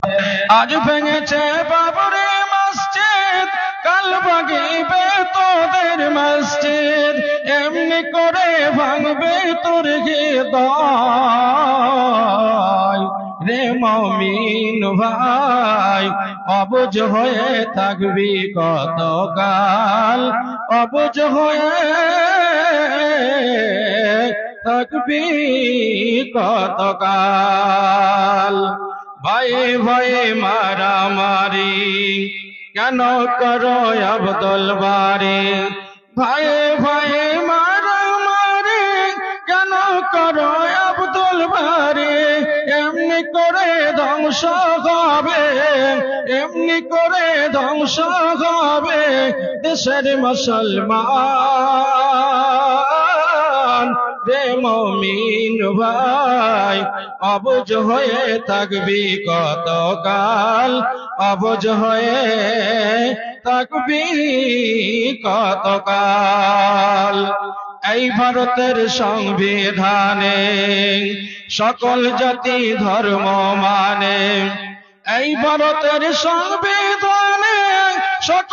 আজ ভেঙেছে বাবরি মসজিদ, কাল ভাঙিবে তোদের মসজিদ, এমনি করে ভাঙবে তোর হৃদয়। রে মুমিন ভাই, অবুঝ হয়ে থাকবি কতকাল, অবুঝ হয়ে থাকবি কতকাল। ভয়ে ভয়ে মারামারি কেন করো আব্দুল বারী, ভয়ে ভয়ে মারামারি কেন করো আব্দুল বারী। এমনি করে ধ্বংস হবে, এমনি করে ধ্বংস হবে দেশের মুসলমান। রে মুমিন ভাই, অবুঝ হয়ে থাকবি কতকাল, অবুঝ হয়ে থাকবি কতকাল। এই ভারতের সংবিধানে সকল জাতি ধর্ম মানে, এই ভারতের সংবিধানে সকল